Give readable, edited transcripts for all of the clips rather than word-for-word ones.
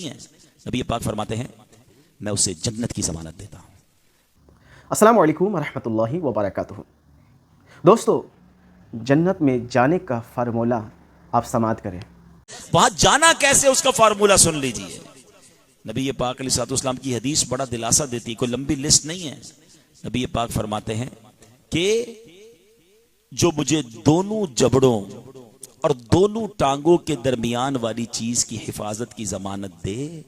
नहीं है। नबी पाक फरमाते हैं मैं उसे जन्नत की ज़मानत देता हूँ। अस्सलामु अलैकुम रहमतुल्लाहि व बरकातुहू। दोस्तों, जन्नत में जाने का फार्मूला आप समाअत करें। वहां जाना कैसे उसका फार्मूला सुन लीजिए। नबी पाक अलैहिस्सलाम की हदीस बड़ा दिलासा देती है, कोई लंबी लिस्ट नहीं है। नबी पाक फरमाते हैं कि जो मुझे दोनों जबड़ों और दोनों टांगों के दरमियान वाली चीज की हिफाजत की जमानत दे,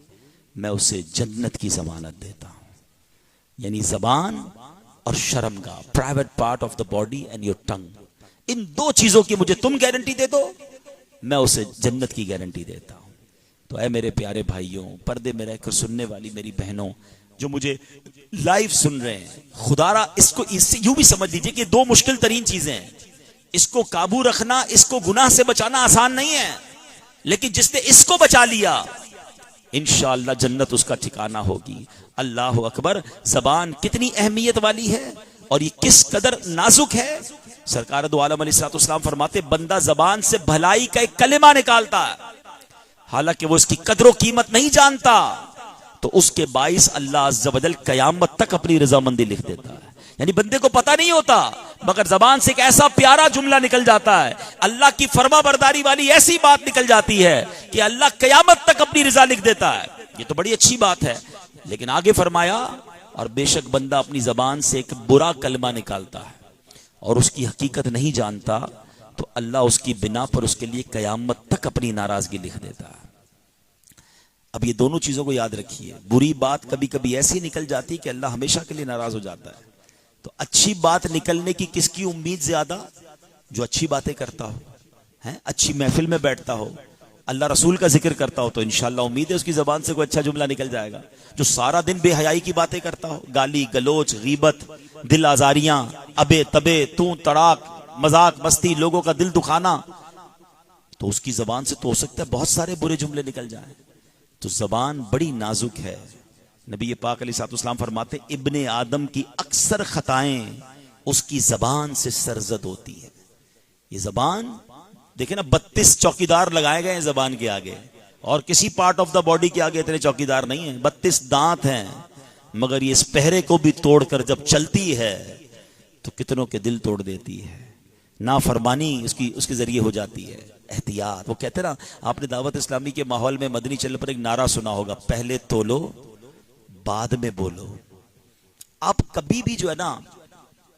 मैं उसे जन्नत की जमानत देता हूं। यानी जबान और शर्मगाह, private part of the body and your tongue, इन दो चीजों की मुझे तुम गारंटी दे दो, मैं उसे जन्नत की गारंटी देता हूं। तो ऐ मेरे प्यारे भाइयों, पर्दे में रहकर सुनने वाली मेरी बहनों, जो मुझे लाइव सुन रहे हैं, खुदारा इसको इससे यूं भी समझ लीजिए कि दो मुश्किल तरीन चीजें हैं। इसको काबू रखना, इसको गुनाह से बचाना आसान नहीं है, लेकिन जिसने इसको बचा लिया इंशाअल्लाह जन्नत उसका ठिकाना होगी। अल्लाह अकबर। जबान कितनी अहमियत वाली है और ये किस कदर नाजुक है। सरकार दो आलम अलैहिस्सलाम फरमाते, बंदा जबान से भलाई का एक कलिमा निकालता है, हालांकि वो इसकी कदर कीमत नहीं जानता, तो उसके बाइस अल्लाह अज़्ज़ व जल कयामत तक अपनी रजामंदी लिख देता है। यानी बंदे को पता नहीं होता, मगर जबान से एक ऐसा प्यारा जुमला निकल जाता है, अल्लाह की फर्मा बरदारी वाली ऐसी बात निकल जाती है कि अल्लाह कयामत तक अपनी रजा लिख देता है। ये तो बड़ी अच्छी बात है, लेकिन आगे फरमाया, और बेशक बंदा अपनी जबान से एक बुरा कलमा निकालता है और उसकी हकीकत नहीं जानता, तो अल्लाह उसकी बिना पर उसके लिए कयामत तक अपनी नाराजगी लिख देता है। अब ये दोनों चीजों को याद रखिए। बुरी बात कभी कभी ऐसी निकल जाती है कि अल्लाह हमेशा के लिए नाराज हो जाता है। तो अच्छी बात निकलने की किसकी उम्मीद ज्यादा? जो अच्छी बातें करता हो, हैं, अच्छी महफिल में बैठता हो, अल्लाह रसूल का जिक्र करता हो, तो इंशाअल्लाह उम्मीद है उसकी जबान से कोई अच्छा जुमला निकल जाएगा। जो सारा दिन बेहयाई की बातें करता हो, गाली गलोच, गीबत, दिल आजारियां, अबे तबे, तू तड़ाक, मजाक मस्ती, लोगों का दिल दुखाना, तो उसकी जबान से तो हो सकता है बहुत सारे बुरे जुमले निकल जाएं। तो जबान बड़ी नाजुक है। नबी पाक अलैहिस्सलाम फरमाते, इब्ने आदम की अक्सर खताएं उसकी जबान से सरजद होती है। ये जबान देखे ना, 32 चौकीदार लगाए गए हैं जबान के आगे, और किसी पार्ट ऑफ द बॉडी के आगे इतने चौकीदार नहीं है। 32 दांत हैं, मगर ये इस पहरे को भी तोड़कर जब चलती है तो कितनों के दिल तोड़ देती है। नाफरमानी उसके जरिए हो जाती है। एहतियात, वो कहते ना, आपने दावत इस्लामी के माहौल में मदनी चल पर एक नारा सुना होगा, पहले तोलो बाद में बोलो। आप कभी भी जो है ना,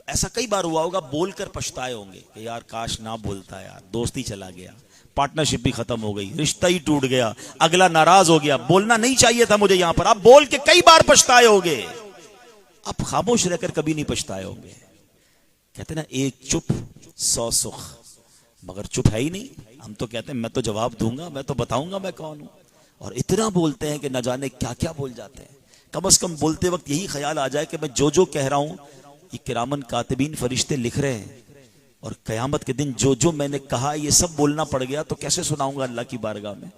ऐसा कई बार हुआ होगा, बोलकर पछताए होंगे कि यार काश ना बोलता, यार दोस्ती चला गया, पार्टनरशिप भी खत्म हो गई, रिश्ता ही टूट गया, अगला नाराज हो गया, बोलना नहीं चाहिए था मुझे यहां पर। आप बोल के कई बार पछताए होंगे, आप खामोश रहकर कभी नहीं पछताए होंगे। कहते ना, एक चुप 100 सुख, मगर चुप है ही नहीं। हम तो कहते हैं मैं तो जवाब दूंगा, मैं तो बताऊंगा मैं कौन हूं, और इतना बोलते हैं कि न जाने क्या क्या बोल जाते हैं। कम से कम बोलते वक्त यही ख्याल आ जाए कि मैं जो जो कह रहा हूं ये किरामन कातिबीन फरिश्ते लिख रहे हैं, और कयामत के दिन जो जो मैंने कहा ये सब बोलना पड़ गया तो कैसे सुनाऊंगा अल्लाह की बारगाह में,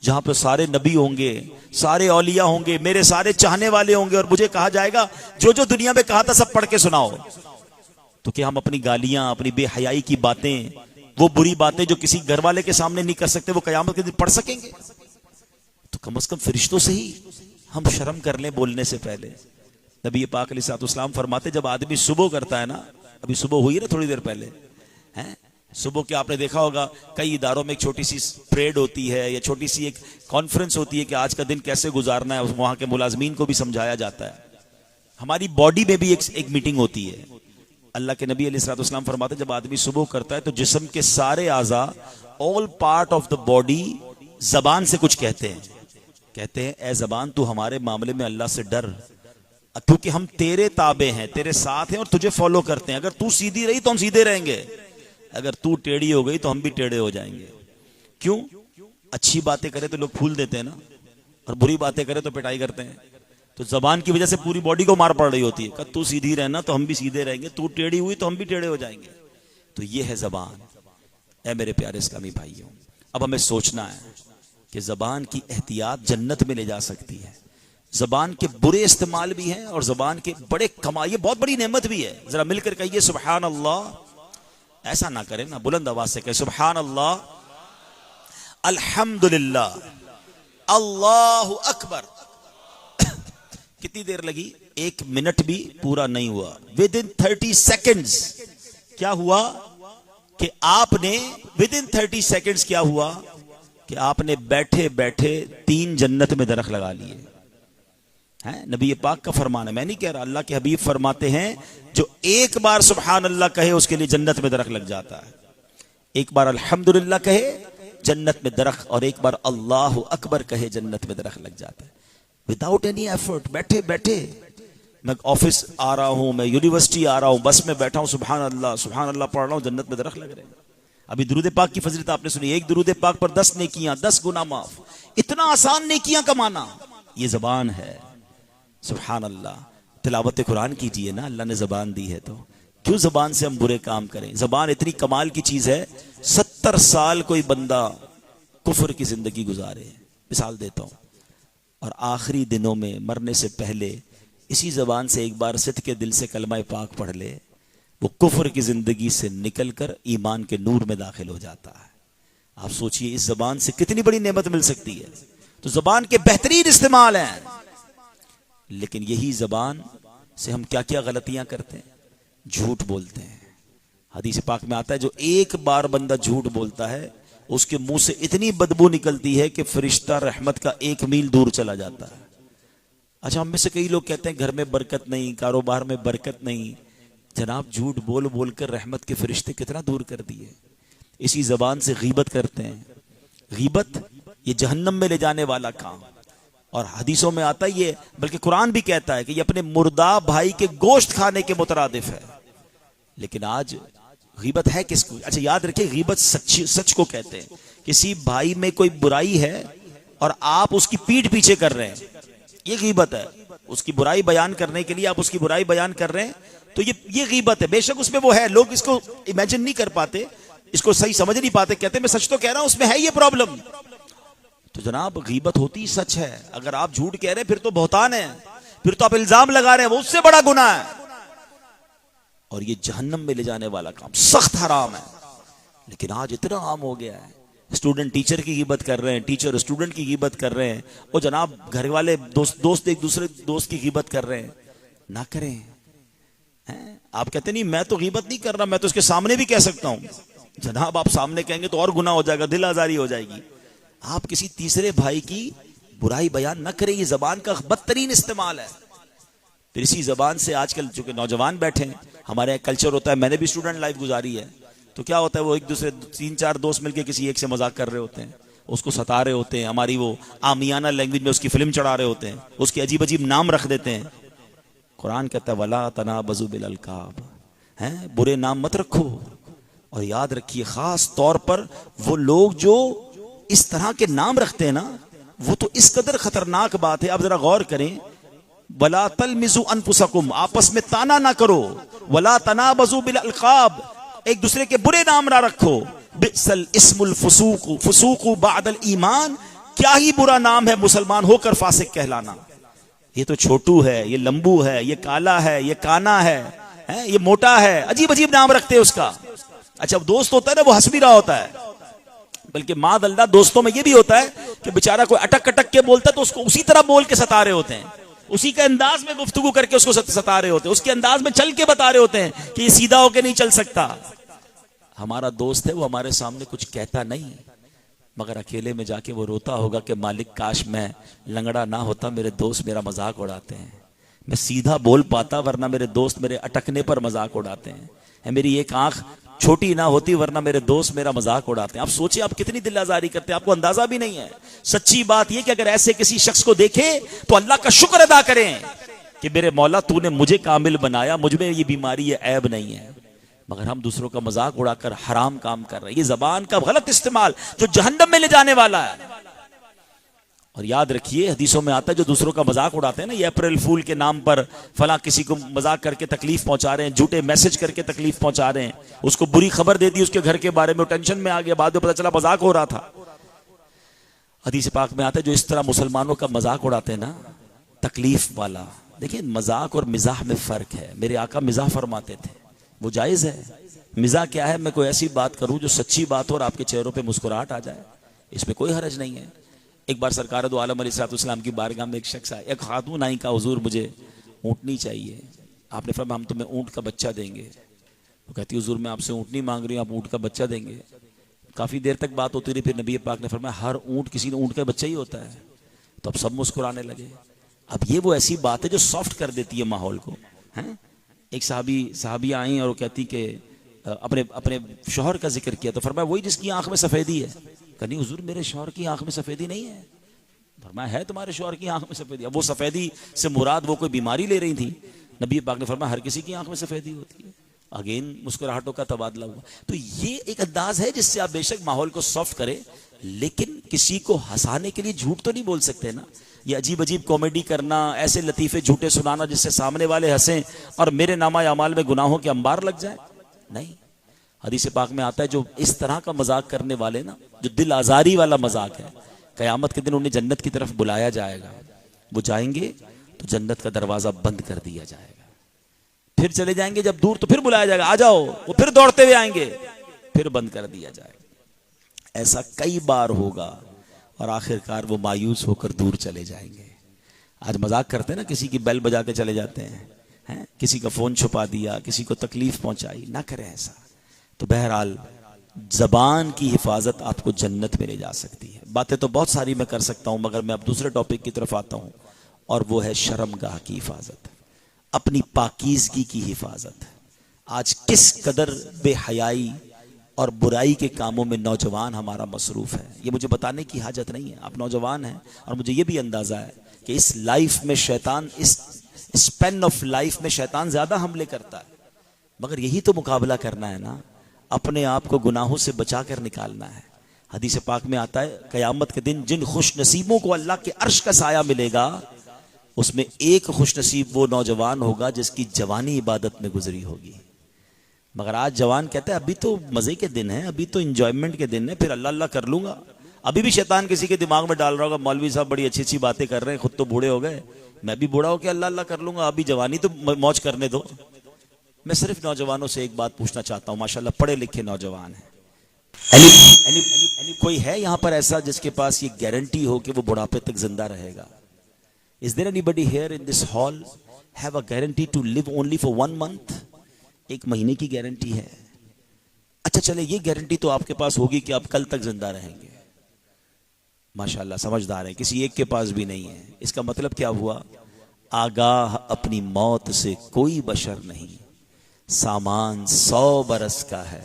जहां पर सारे नबी होंगे, सारे औलिया होंगे, मेरे सारे चाहने वाले होंगे, और मुझे कहा जाएगा जो जो दुनिया में कहा था सब पढ़ के सुनाओ। तो क्या हम अपनी गालियां, अपनी बेहयाई की बातें, वो बुरी बातें जो किसी घर वाले के सामने नहीं कर सकते, वो कयामत के दिन पढ़ सकेंगे? तो कम से कम फरिश्तों से ही हम शर्म कर लें बोलने से पहले। नबी पाक अलैहिस्सलाम फरमाते, जब आदमी सुबह करता है ना, अभी सुबह हुई है ना थोड़ी देर पहले, हैं, सुबह के आपने देखा होगा कई इदारों में एक छोटी सी परेड होती है या छोटी सी एक कॉन्फ्रेंस होती है कि आज का दिन कैसे गुजारना है, वहां के मुलाजमीन को भी समझाया जाता है। हमारी बॉडी में भी एक मीटिंग होती है। अल्लाह के नबी अलैहिस्सलाम फरमाते, जब आदमी सुबह करता है तो जिस्म के सारे आज़ा, all part of the body, जबान से कुछ कहते हैं। कहते हैं, ए जबान तू हमारे मामले में अल्लाह से डर, क्योंकि हम तेरे ताबे हैं, तेरे साथ हैं और तुझे फॉलो करते हैं। अगर तू सीधी रही तो हम सीधे रहेंगे, अगर तू टेढ़ी हो गई तो हम भी टेढ़े हो जाएंगे। क्यों? अच्छी बातें करे तो लोग फूल देते हैं ना, और बुरी बातें करे तो पिटाई करते हैं। तो जबान की वजह से पूरी बॉडी को मार पड़ रही होती है। तू सीधी रहना तो हम भी सीधे रहेंगे, तू टेढ़ी हुई तो हम भी टेढ़े हो जाएंगे। तो ये है जबान। ऐ मेरे प्यारे इस्लामी भाइयों, अब हमें सोचना है कि जबान की एहतियात जन्नत में ले जा सकती है। जबान के बुरे इस्तेमाल भी हैं और जबान के बड़े कमाल, ये बहुत बड़ी नेमत भी है। जरा मिलकर कहिए सुभान अल्लाह। ऐसा ना करें ना, बुलंद आवाज से कहे सुभान अल्लाह, अल्हम्दुलिल्लाह, अल्लाहु अकबर। कितनी देर लगी? 1 मिनट भी पूरा नहीं हुआ। विद इन 30 सेकेंड्स क्या हुआ कि आपने विद इन 30 सेकेंड्स क्या हुआ कि आपने बैठे बैठे 3 जन्नत में दरख्त लगा लिए हैं। नबी पाक का फरमान है, मैं नहीं कह रहा, अल्लाह के हबीब फरमाते हैं जो एक बार सुभान अल्लाह कहे उसके लिए जन्नत में दरख्त लग जाता है। एक बार अल्हम्दुलिल्लाह कहे जन्नत में दरख्त, और एक बार अल्लाह अकबर कहे जन्नत में दरख्त लग जाता है विदाउट एनी एफर्ट। बैठे बैठे, मैं ऑफिस आ रहा हूं, मैं यूनिवर्सिटी आ रहा हूं, बस में बैठा हूं, सुभान अल्लाह पढ़ रहा हूं, जन्नत में दरख्त लग रहे हैं। अभी दुरूद पाक की फजीलत आपने सुनी, एक दुरूद पाक पर 10 नेकियां, 10 गुनाह माफ। इतना आसान नेकियां कमाना, ये जबान है। सुभान अल्लाह। तिलावत कुरान कीजिए ना, अल्लाह ने जबान दी है तो क्यों जबान से हम बुरे काम करें? जबान इतनी कमाल की चीज है। 70 साल कोई बंदा कुफर की जिंदगी गुजारे, मिसाल देता हूं, और आखिरी दिनों में मरने से पहले इसी जबान से एक बार सिद्ध के दिल से कलमा पाक पढ़ ले, वो कुफर की जिंदगी से निकलकर ईमान के नूर में दाखिल हो जाता है। आप सोचिए इस जबान से कितनी बड़ी नेमत मिल सकती है। तो जबान के बेहतरीन इस्तेमाल हैं, लेकिन यही जबान से हम क्या क्या गलतियां करते हैं। झूठ बोलते हैं। हदीस पाक में आता है जो एक बार बंदा झूठ बोलता है उसके मुंह से इतनी बदबू निकलती है कि फरिश्ता रहमत का 1 मील दूर चला जाता है। अच्छा, हम में से कई लोग कहते हैं घर में बरकत नहीं, कारोबार में बरकत नहीं। जनाब, झूठ बोल बोल कर रहमत के फरिश्ते कितना दूर कर दिए। इसी जबान से गीबत करते हैं। गीबत ये जहन्नम में ले जाने वाला काम, और हदीसों में आता है ये, बल्कि कुरान भी कहता है कि ये अपने मुर्दा भाई के गोश्त खाने के मुतरादिफ है। लेकिन आज गीबत है किसको? अच्छा याद रखिए, गीबत सच को कहते हैं। किसी भाई में कोई बुराई है और आप उसकी पीठ पीछे कर रहे हैं, ये गीबत है। उसकी बुराई बयान करने के लिए आप उसकी बुराई बयान कर रहे हैं, तो ये गीबत है। बेशक उसमें वो है, लोग इसको इमेजिन नहीं कर पाते, इसको सही समझ नहीं पाते, कहते मैं सच तो कह रहा हूं, उसमें है ये प्रॉब्लम। तो जनाब, गीबत होती सच है। अगर आप झूठ कह रहे हैं फिर तो बहुतान है, फिर तो आप इल्जाम लगा रहे हैं, वो उससे बड़ा गुनाह है, और ये जहन्नम में ले जाने वाला काम, सख्त हराम है। लेकिन आज इतना आम हो गया है, स्टूडेंट टीचर की गीबत कर रहे हैं, टीचर स्टूडेंट की गीबत कर रहे हैं, और जनाब घर वाले दोस्त एक दूसरे दोस्त की गीबत कर रहे हैं। ना करें हैं? आप कहते नहीं मैं तो गीबत नहीं कर रहा, मैं तो उसके सामने भी कह सकता हूं। जनाब, आप सामने कहेंगे तो और गुनाह हो जाएगा, दिल आजारी हो जाएगी। आप किसी तीसरे भाई की बुराई बयान न करें, ये जबान का बदतरीन इस्तेमाल है। फिर इसी जबान से आजकल जो कि नौजवान बैठे हैं, हमारे यहाँ कल्चर होता है, मैंने भी स्टूडेंट लाइफ गुजारी है, तो क्या होता है वो एक दूसरे 3-4 दोस्त मिलकर किसी एक से मजाक कर रहे होते हैं, उसको सता रहे होते हैं, हमारी वो आमियाना लैंग्वेज में उसकी फिल्म चढ़ा रहे होते हैं, उसके अजीब अजीब नाम रख देते हैं। कुरान कहता है वला तनाबज़ु बिल अलकाब, हैं, बुरे नाम मत रखो। और याद रखिए, खास तौर पर वो लोग जो इस तरह के नाम रखते हैं ना, वो तो इस कदर खतरनाक बात है। आप जरा गौर करें, वला तलमिजु अनफुसकुम, आपस में ताना ना करो, वला तनाबज़ु बिल अलकाब, एक दूसरे के बुरे नाम ना रखो। बिसल इस्मुल फुसूकु, फुसूकु बादल ईमान, क्या ही बुरा नाम है मुसलमान होकर फासिक कहलाना। ये तो छोटू है, ये लंबू है, ये काला है, ये काना है, ये मोटा है, अजीब अजीब नाम रखते हैं उसका। अच्छा, दोस्त होता है ना, वो हंस भी रहा होता है, बल्कि माद अल्लाह दोस्तों में ये भी होता है कि बेचारा कोई अटक अटक के बोलता है तो उसको उसी तरह बोल के सता रहे होते हैं, उसी के अंदाज में गुफ्तगू करके उसको सता रहे होते हैं, उसके अंदाज में चल के बता रहे होते हैं कि ये सीधा होके नहीं चल सकता। हमारा दोस्त है, वो हमारे सामने कुछ कहता नहीं, मगर अकेले में जाके वो रोता होगा कि मालिक काश मैं लंगड़ा ना होता, मेरे दोस्त मेरा मजाक उड़ाते हैं, मैं सीधा बोल पाता वरना मेरे दोस्त मेरे अटकने पर मजाक उड़ाते हैं, मेरी एक आंख छोटी ना होती वरना मेरे दोस्त मेरा मजाक उड़ाते हैं। आप सोचिए आप कितनी दिल आजारी करते हैं, आपको अंदाजा भी नहीं है। सच्ची बात यह कि अगर ऐसे किसी शख्स को देखे तो अल्लाह का शुक्र अदा करें कि मेरे मौला तूने मुझे कामिल बनाया, मुझ में ये बीमारी ये ऐब नहीं है। मगर हम दूसरों का मजाक उड़ाकर हराम काम कर रहे हैं। ये जबान का गलत इस्तेमाल जो जहन्नम में ले जाने वाला है। और याद रखिए, हदीसों में आता है जो दूसरों का मजाक उड़ाते हैं ना, ये अप्रैल फूल के नाम पर फला किसी को मजाक करके तकलीफ पहुंचा रहे हैं, झूठे मैसेज करके तकलीफ पहुंचा रहे हैं, उसको बुरी खबर दे दी उसके घर के बारे में, टेंशन में आ गया, बाद में पता चला मजाक हो रहा था। हदीस पाक में आता है जो इस तरह मुसलमानों का मजाक उड़ाते हैं ना, तकलीफ वाला। देखिए, मजाक और मिजाह में फर्क है। मेरे आका मिजाह फरमाते थे, वो जायज है। मिजाह क्या है? मैं कोई ऐसी बात करूं जो सच्ची बात हो और आपके चेहरों पे मुस्कुराहट आ जाए, इसमें कोई हरज नहीं है। एक बार सरकार दो आलम अलैहिस्सलाम की बारगाह में एक शख्स आया, एक खातून आई, का हुजूर मुझे ऊँटनी चाहिए। आपने फरमाया हम तुम्हें ऊँट का बच्चा देंगे। वो कहती हुजूर मैं आपसे ऊँटनी मांग रही हूँ, आप ऊँट का बच्चा देंगे। काफ़ी देर तक बात होती रही, फिर नबी पाक ने फरमाया हर ऊँट किसी ने ऊँट का बच्चा ही होता है। तो अब सब मुस्कुराने लगे। अब ये वो ऐसी बात है जो सॉफ्ट कर देती है माहौल को, हैं। एक साहबिया आई और वो कहती कि अपने अपने शौहर का जिक्र किया, तो फरमाया वही जिसकी आंख में सफ़ेदी है। कहनी हुजूर मेरे शौहर की आंख में सफ़ेदी नहीं है। फरमाया है तुम्हारे शौहर की आंख में सफ़ेदी। अब वो सफ़ेदी से मुराद वो कोई बीमारी ले रही थी। नबी पाक ने फरमाया हर किसी की आंख में सफ़ेदी होती है। अगेन मुस्कुराहटों का तबादला हुआ। तो ये एक अंदाज है जिससे आप बेशक माहौल को सॉफ्ट करें, लेकिन किसी को हंसाने के लिए झूठ तो नहीं बोल सकते ना। ये अजीब अजीब कॉमेडी करना, ऐसे लतीफ़े झूठे सुनाना जिससे सामने वाले हंसें और मेरे नामा अमाल में गुनाहों के अंबार लग जाए, नहीं। हदीस पाक में आता है जो इस तरह का मजाक करने वाले ना, जो दिल आज़ारी वाला मजाक है, क़यामत के दिन उन्हें जन्नत की तरफ बुलाया जाएगा। वो जाएंगे तो जन्नत का दरवाज़ा बंद कर दिया जाएगा। फिर चले जाएंगे जब दूर, तो फिर बुलाया जाएगा आ जाओ, वो फिर दौड़ते हुए आएंगे, फिर बंद कर दिया जाएगा। ऐसा कई बार होगा और आखिरकार वो मायूस होकर दूर चले जाएंगे। आज मजाक करते हैं ना, किसी की बेल बजा के चले जाते हैं, किसी का फ़ोन छुपा दिया, किसी को तकलीफ पहुंचाई, ना करें ऐसा। तो बहरहाल ज़बान की हिफाजत आपको जन्नत में ले जा सकती है। बातें तो बहुत सारी मैं कर सकता हूँ, मगर मैं अब दूसरे टॉपिक की तरफ आता हूँ, और वो है शर्मगाह की हिफाजत, अपनी पाकीज़गी की हिफाजत। आज किस कदर बेहयाई और बुराई के कामों में नौजवान हमारा मसरूफ़ है, ये मुझे बताने की हाजत नहीं है। आप नौजवान हैं और मुझे ये भी अंदाज़ा है कि इस लाइफ में शैतान, इस स्पेन ऑफ लाइफ में शैतान ज़्यादा हमले करता है, मगर यही तो मुकाबला करना है ना, अपने आप को गुनाहों से बचा कर निकालना है। हदीस पाक में आता है क़यामत के दिन जिन खुश नसीबों को अल्लाह के अर्श का साया मिलेगा, उसमें एक खुश नसीब वो नौजवान होगा जिसकी जवानी इबादत में गुजरी होगी। मगर आज जवान कहते हैं अभी तो मज़े के दिन है, अभी तो इंजॉयमेंट के दिन है, फिर अल्लाह अल्लाह कर लूंगा। अभी भी शैतान किसी के दिमाग में डाल रहा होगा मौलवी साहब बड़ी अच्छी अच्छी बातें कर रहे हैं, खुद तो बूढ़े हो गए, मैं भी बूढ़ा होकर अल्लाह अल्लाह कर लूंगा, अभी जवानी तो मौज करने दो। मैं सिर्फ नौजवानों से एक बात पूछना चाहता हूँ, माशाल्लाह पढ़े लिखे नौजवान हैं, कोई है यहाँ पर ऐसा जिसके पास ये गारंटी हो कि वो बुढ़ापे तक जिंदा रहेगा? Is there anybody here in this hall have a guarantee to live only for 1 month? 1 महीने की गारंटी है। अच्छा चले, ये गारंटी तो आपके पास होगी कि आप कल तक जिंदा रहेंगे। माशाल्लाह समझदार है, किसी एक के पास भी नहीं है। इसका मतलब क्या हुआ? आगाह अपनी मौत से कोई बशर नहीं, सामान 100 बरस का है,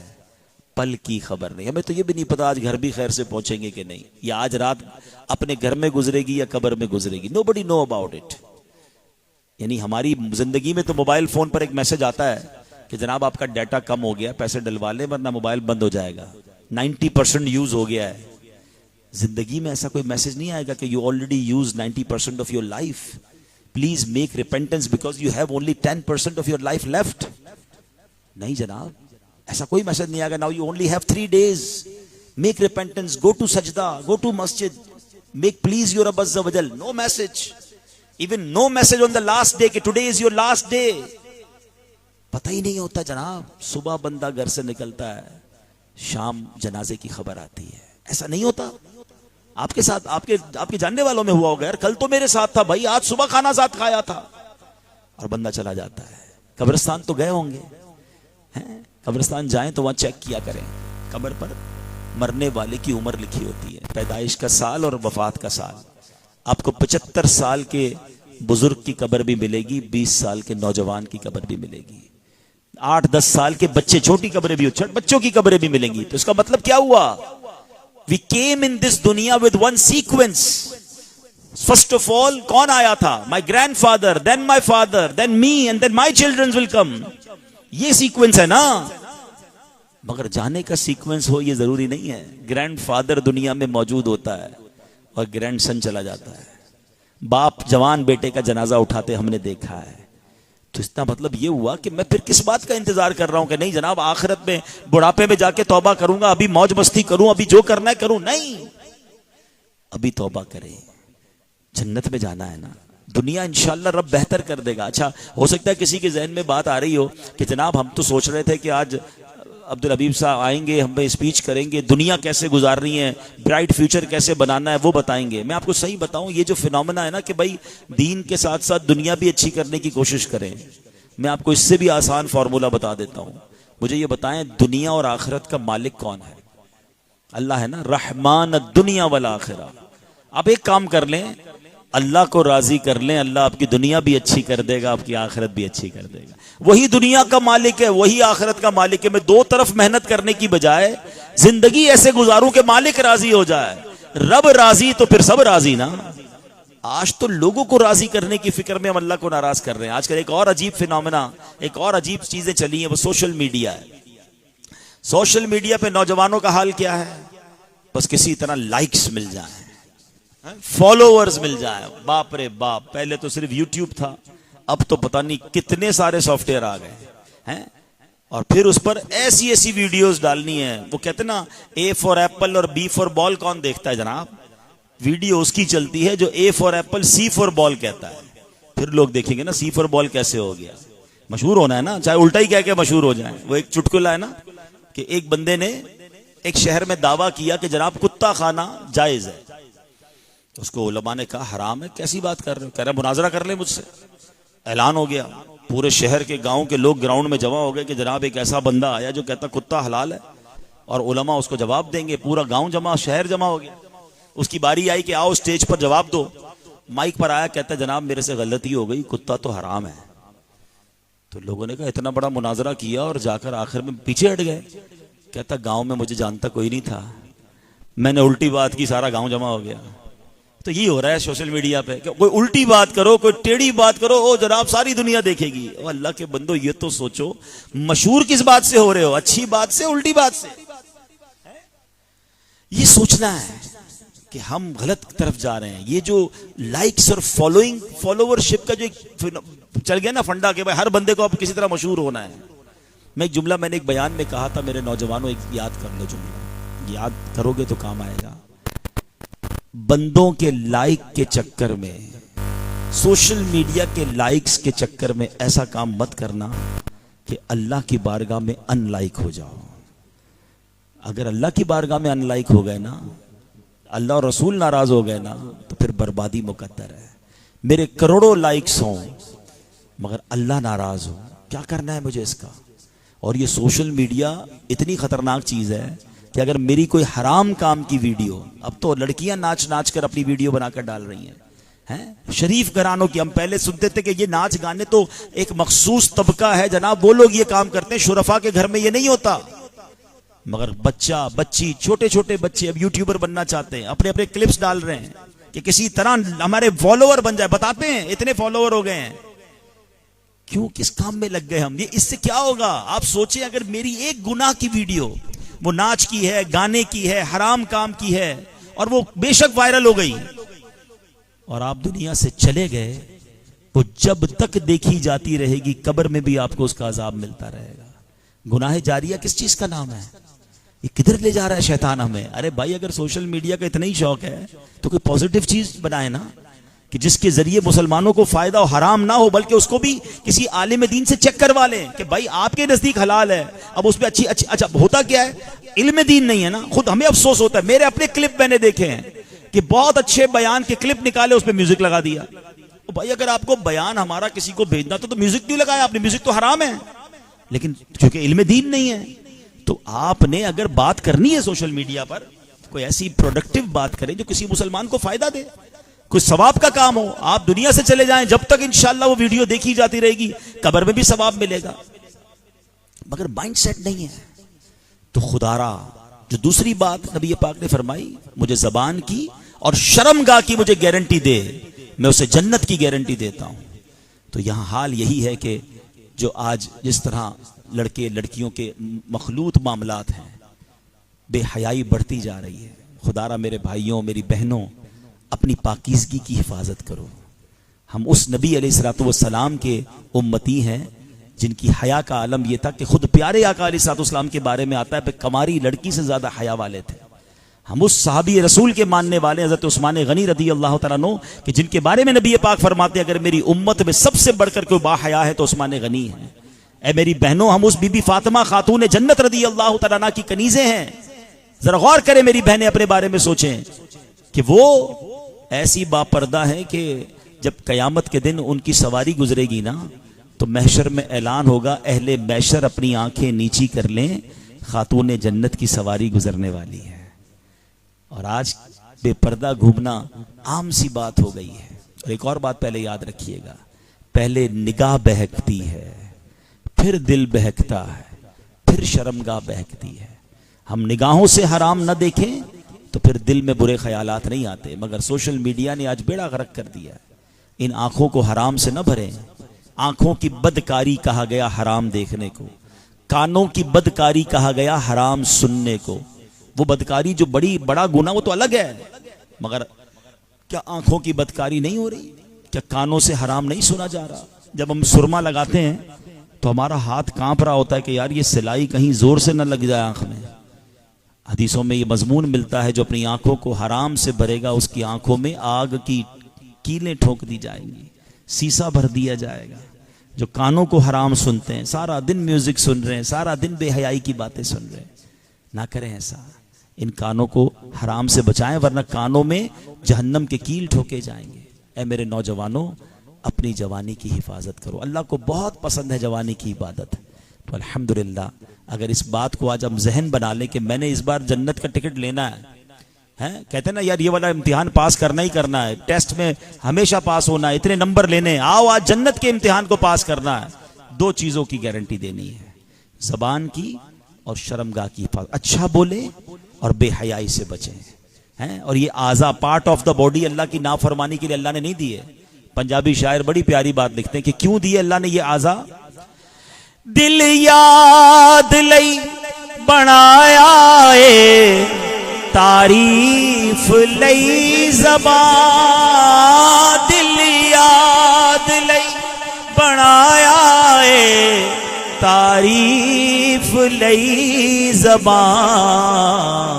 पल की खबर नहीं। हमें तो ये भी नहीं पता आज घर भी खैर से पहुंचेंगे कि नहीं, या आज रात अपने घर में गुजरेगी या कब्र में गुजरेगी। Nobody know about it. यानी हमारी जिंदगी में तो मोबाइल फोन पर एक मैसेज आता है कि जनाब आपका डाटा कम हो गया, पैसे डलवा लें वरना मोबाइल बंद हो जाएगा, 90% यूज हो गया है। जिंदगी में ऐसा कोई मैसेज नहीं आएगा कि you already use 90% of your life, please make repentance because you have only 10% of your life left. नहीं जनाब, ऐसा कोई मैसेज नहीं आएगा। Now you only have 3 days, make repentance, go to सजदा, गो टू मस्जिद, मेक प्लीज योर रब अज़्ज़ा वजल। No message, even no message on the last day कि today is your last day. पता ही नहीं होता जनाब, सुबह बंदा घर से निकलता है, शाम जनाजे की खबर आती है। ऐसा नहीं होता आपके साथ? आपके जानने वालों में हुआ होगा, यार कल तो मेरे साथ था भाई, आज सुबह खाना साथ खाया था, और बंदा चला जाता है। कब्रिस्तान तो गए होंगे, हैं? कब्रिस्तान जाएं तो वहां चेक किया करें, कब्र पर मरने वाले की उम्र लिखी होती है, पैदाइश का साल और वफात का साल। आपको 75 साल के बुजुर्ग की कब्र भी मिलेगी, 20 साल के नौजवान की कब्र भी मिलेगी, 8-10 साल के बच्चे छोटी कब्रें भी, बच्चों की कब्रें भी मिलेंगी। तो इसका मतलब क्या हुआ? वी केम इन दिस दुनिया with one sequence. First of all कौन आया था? My grandfather, then my father, then me, and then my children will come. ये सीक्वेंस है ना, मगर जाने का सीक्वेंस हो ये जरूरी नहीं है। ग्रैंडफादर दुनिया में मौजूद होता है और ग्रैंडसन चला जाता है। बाप जवान बेटे का जनाजा उठाते हमने देखा है। तो इसका मतलब ये हुआ कि मैं फिर किस बात का इंतजार कर रहा हूं कि नहीं जनाब आखिरत में बुढ़ापे में जाके तौबा करूंगा, अभी मौज मस्ती करूं, अभी जो करना है करूं। नहीं, अभी तौबा करें, जन्नत में जाना है ना। दुनिया इंशाल्लाह रब बेहतर कर देगा। अच्छा हो सकता है किसी के जहन में बात आ रही हो कि जनाब हम तो सोच रहे थे कि आज अब्दुल हबीब साहब आएंगे, हम पे स्पीच करेंगे, दुनिया कैसे गुजारनी है, ब्राइट फ्यूचर कैसे बनाना है वो बताएंगे। मैं आपको सही बताऊं, ये जो फिनोमेना है ना कि भाई दीन के साथ साथ दुनिया भी अच्छी करने की कोशिश करें, मैं आपको इससे भी आसान फार्मूला बता देता हूं। मुझे ये बताएं, दुनिया और आखिरत का मालिक कौन है? अल्लाह है ना, रहमान दुनिया वल आखिरा। आप एक काम कर लें, अल्लाह को राजी कर लें, अल्लाह आपकी दुनिया भी अच्छी कर देगा, आपकी आखिरत भी अच्छी कर देगा। वही दुनिया का मालिक है, वही आखिरत का मालिक है। मैं दो तरफ मेहनत करने की बजाय जिंदगी ऐसे गुजारूं कि मालिक राजी हो जाए। रब राजी तो फिर सब राजी ना। आज तो लोगों को राजी करने की फिक्र में हम अल्लाह को नाराज कर रहे हैं। आजकल एक और अजीब फिनोमेना, एक और अजीब चीजें चली हैं, वो सोशल मीडिया है। सोशल मीडिया पे नौजवानों का हाल क्या है? बस किसी तरह लाइक्स मिल जाए, फॉलोअर्स मिल जाए। बाप रे बाप, पहले तो सिर्फ यूट्यूब था, अब तो पता नहीं कितने सारे सॉफ्टवेयर आ गए हैं। और फिर उस पर ऐसी ऐसी वीडियोस डालनी है। वो कहते ना, ए फॉर एप्पल और बी फॉर बॉल कौन देखता है जनाब? वीडियो उसकी चलती है जो A for apple C for ball कहता है। फिर लोग देखेंगे ना सी फॉर बॉल कैसे हो गया। मशहूर होना है ना, चाहे उल्टा ही कह के मशहूर हो जाए। वो एक चुटकुला है ना कि एक बंदे ने एक शहर में दावा किया कि जनाब कुत्ता खाना जायज है। उसको उलमा ने कहा हराम है। कैसी बात कर रहे हो? कह रहे मुनाजरा कर ले मुझसे। ऐलान हो गया, पूरे शहर के गांव के लोग ग्राउंड में जमा हो गए कि जनाब एक ऐसा बंदा आया जो कहता कुत्ता हलाल है, और उलमा उसको जवाब देंगे। पूरा गांव जमा, शहर जमा हो गया। उसकी बारी आई कि आओ स्टेज पर जवाब दो। माइक पर आया, कहता जनाब मेरे से गलती हो गई, कुत्ता तो हराम है। तो लोगों ने कहा इतना बड़ा मुनाजरा किया और जाकर आखिर में पीछे हट गए। कहता गांव में मुझे जानता कोई नहीं था, मैंने उल्टी बात की, सारा गांव जमा हो गया। तो ये हो रहा है सोशल मीडिया पे, कोई उल्टी बात करो, कोई टेढ़ी बात करो, ओ जनाब सारी दुनिया देखेगी। ओ अल्लाह के बंदो, ये तो सोचो मशहूर किस बात से हो रहे हो? अच्छी बात से, उल्टी बात से? ये सोचना है कि हम गलत तरफ जा रहे हैं। ये जो लाइक्स और फॉलोअरशिप का जो एक चल गया ना फंडा के भाई हर बंदे को अब किसी तरह मशहूर होना है। मैं एक जुमला मैंने एक बयान में कहा था, मेरे नौजवानों एक याद कर लो जुमला, याद करोगे तो काम आएगा। बंदों के लाइक के चक्कर में, सोशल मीडिया के लाइक्स के चक्कर में ऐसा काम मत करना कि अल्लाह की बारगाह में अनलाइक हो जाओ। अगर अल्लाह की बारगाह में अनलाइक हो गए ना, अल्लाह और रसूल नाराज हो गए ना, तो फिर बर्बादी मुकद्दर है। मेरे करोड़ों लाइक्स हों मगर अल्लाह नाराज हो, क्या करना है मुझे इसका? और ये सोशल मीडिया इतनी खतरनाक चीज है कि अगर मेरी कोई हराम काम की वीडियो, अब तो लड़कियां नाच नाच कर अपनी वीडियो बनाकर डाल रही हैं, शरीफ घरानों की। हम पहले सुनते थे कि ये नाच गाने तो एक मखसूस तबका है जनाब, वो लोग ये काम करते हैं, शुरफा के घर में ये नहीं होता। मगर बच्चा बच्ची, छोटे छोटे बच्चे अब यूट्यूबर बनना चाहते हैं, अपने अपने क्लिप्स डाल रहे हैं कि किसी तरह हमारे फॉलोअर बन जाए। बताते हैं इतने फॉलोअर हो गए हैं। क्यों, किस काम में लग गए हम? ये इससे क्या होगा? आप सोचें, अगर मेरी एक गुनाह की वीडियो, वो नाच की है, गाने की है, हराम काम की है, और वो बेशक वायरल हो गई और आप दुनिया से चले गए, वो जब तक देखी जाती रहेगी कब्र में भी आपको उसका अजाब मिलता रहेगा। गुनाह जारिया किस चीज का नाम है? ये किधर ले जा रहा है शैतान हमें? अरे भाई, अगर सोशल मीडिया का इतना ही शौक है तो कोई पॉजिटिव चीज बनाए ना, कि जिसके जरिए मुसलमानों को फायदा हो, हराम ना हो, बल्कि उसको भी किसी आलिम दीन से चेक करवा लें कि भाई आपके नजदीक हलाल है। अब उसमें अच्छी अच्छा होता क्या है, इल्म दीन नहीं है ना। खुद हमें अफसोस होता है, मेरे अपने क्लिप मैंने देखे हैं कि बहुत अच्छे बयान के क्लिप निकाले, उसमें म्यूजिक लगा दिया। तो भाई अगर आपको बयान हमारा किसी को भेजना तो म्यूजिक क्यों लगाया आपने? म्यूजिक तो हराम है, लेकिन क्योंकि इल्म दीन नहीं है। तो आपने अगर बात करनी है सोशल मीडिया पर, कोई ऐसी प्रोडक्टिव बात करें जो किसी मुसलमान को फायदा दे, कोई सवाब का काम हो। आप दुनिया से चले जाएं, जब तक इंशाअल्लाह वो वीडियो देखी जाती रहेगी, कब्र में भी सवाब मिलेगा। मगर माइंडसेट नहीं है तो खुदारा। जो दूसरी बात नबी पाक ने फरमाई, मुझे जबान की और शर्मगाह की मुझे गारंटी दे, मैं उसे जन्नत की गारंटी देता हूं। तो यहां हाल यही है कि जो आज जिस तरह लड़के लड़कियों के मखलूत मामलात हैं, बेहयाई बढ़ती जा रही है। खुदारा मेरे भाइयों, मेरी बहनों, अपनी पाकीज़गी की हिफाजत करो। हम उस नबी अलैहिस्सलाम के उम्मती हैं जिनकी हया का आलम यह था कि खुद प्यारे आका अलैहिस्सलाम के बारे में आता है कमारी लड़की से ज्यादा हया वाले थे। हम उस सहाबी रसूल के मानने वाले हजरत उस्मान गनी रदी अल्लाह तआला अन्हु कि जिनके बारे में नबी पाक फरमाते अगर मेरी उम्मत में सबसे बढ़कर कोई बाहया है तो उस्मान गनी है। ए मेरी बहनों, हम उस बीबी फातिमा खातून जन्नत रदी अल्लाह तआला अन्हा की कनीज़ें हैं। जरा गौर करें मेरी बहनें, अपने बारे में सोचें कि वो ऐसी बापर्दा है कि जब कयामत के दिन उनकी सवारी गुजरेगी ना, तो महशर में ऐलान होगा, अहले महशर अपनी आंखें नीची कर लें, खातून जन्नत की सवारी गुजरने वाली है। और आज बेपर्दा घूमना आम सी बात हो गई है। और एक और बात पहले याद रखिएगा, पहले निगाह बहकती है, फिर दिल बहकता है, फिर शर्मगाह बहकती है। हम निगाहों से हराम न देखें तो फिर दिल में बुरे ख्यालात नहीं आते, मगर सोशल मीडिया ने आज बेड़ा गर्क कर दिया। इन आंखों को हराम से न भरें। आंखों की बदकारी कहा गया हराम देखने को, कानों की बदकारी कहा गया हराम सुनने को। वो बदकारी जो बड़ा गुनाह, वो तो अलग है, मगर क्या आंखों की बदकारी नहीं हो रही? क्या कानों से हराम नहीं सुना जा रहा? जब हम सुरमा लगाते हैं तो हमारा हाथ कांप रहा होता है कि यार ये सिलाई कहीं जोर से न लग जाए आंख में। हदीसों में ये मजमून मिलता है, जो अपनी आंखों को हराम से भरेगा उसकी आंखों में आग की कीलें ठोक दी जाएंगी, शीशा भर दिया जाएगा। जो कानों को हराम सुनते हैं, सारा दिन म्यूजिक सुन रहे हैं, सारा दिन बेहयाई की बातें सुन रहे हैं, ना करें ऐसा। इन कानों को हराम से बचाएं, वरना कानों में जहन्नम के कील ठोके जाएंगे। ऐ मेरे नौजवानों, अपनी जवानी की हिफाजत करो। अल्लाह को बहुत पसंद है जवानी की इबादत। तो अल्हम्दुलिल्लाह, अगर इस बात को आज हम जहन बना लें कि मैंने इस बार जन्नत का टिकट लेना है, हैं कहते हैं ना यार, ये वाला इम्तिहान पास करना ही करना है, टेस्ट में हमेशा पास होना है, इतने नंबर लेने हैं, आओ आज जन्नत के इम्तिहान को पास करना है। दो चीजों की गारंटी देनी है, जबान की और शर्मगाह की हिफाजत। अच्छा बोले और बेहयाई से बचें, हैं। और ये आज़ा, पार्ट ऑफ द बॉडी, अल्लाह की नाफरमानी के लिए अल्लाह ने नहीं दिए। पंजाबी शायर बड़ी प्यारी बात लिखते हैं कि क्यों दिए अल्लाह ने ये आज़ा। दिल याद लई बनाया ए, तारीफ लई ज़बान। दिल याद लई बनाया ए, तारीफ लई ज़बान।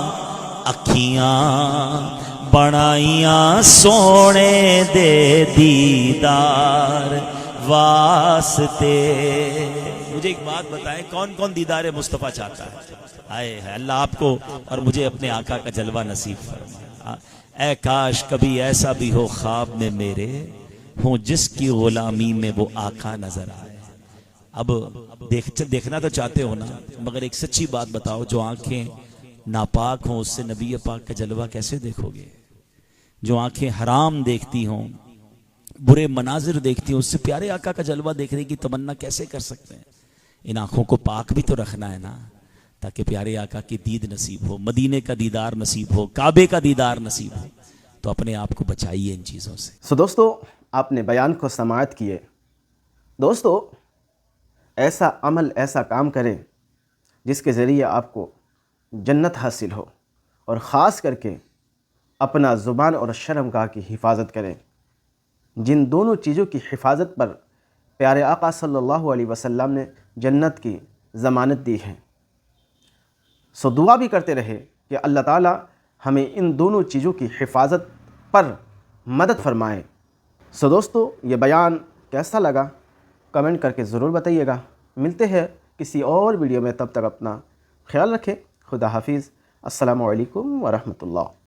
अखियां बनाइयां सोने दे दीदार वास्ते। मुझे एक बात बताएं, कौन कौन दीदार मुस्तफ़ा चाहता है? आए है अल्लाह आपको और मुझे अपने आका का जलवा नसीब फरमाए। ऐ काश कभी ऐसा भी हो ख्वाब में मेरे, हूँ जिसकी गुलामी में वो आका नजर आए। अब देखना तो चाहते हो ना, मगर एक सच्ची बात बताओ, जो आंखें नापाक हों उससे नबी पाक का जलवा कैसे देखोगे? जो आंखें हराम देखती हों, बुरे मनाजिर देखती हों, उससे प्यारे आका का जलवा देखने की तमन्ना कैसे कर सकते हैं? इन आंखों को पाक भी तो रखना है ना, ताकि प्यारे आका की दीद नसीब हो, मदीने का दीदार नसीब हो, काबे का दीदार नसीब हो। तो अपने आप को बचाइए इन चीज़ों से। दोस्तों, आपने बयान को समाअत किए। दोस्तों, ऐसा अमल, ऐसा काम करें जिसके ज़रिए आपको जन्नत हासिल हो, और ख़ास करके अपना ज़ुबान और शर्मगाह की हिफाजत करें। जिन दोनों चीज़ों की हिफाजत पर प्यारे आका सल्लल्लाहु अलैहि वसल्लम ने जन्नत की ज़मानत दी है, सो दुआ भी करते रहे कि अल्लाह ताला हमें इन दोनों चीज़ों की हिफाजत पर मदद फरमाए। सो दोस्तों, ये बयान कैसा लगा कमेंट करके ज़रूर बताइएगा। मिलते हैं किसी और वीडियो में, तब तक अपना ख्याल रखें। खुदा हाफिज़। अस्सलामु अलैकुम व रहमतुल्लाह।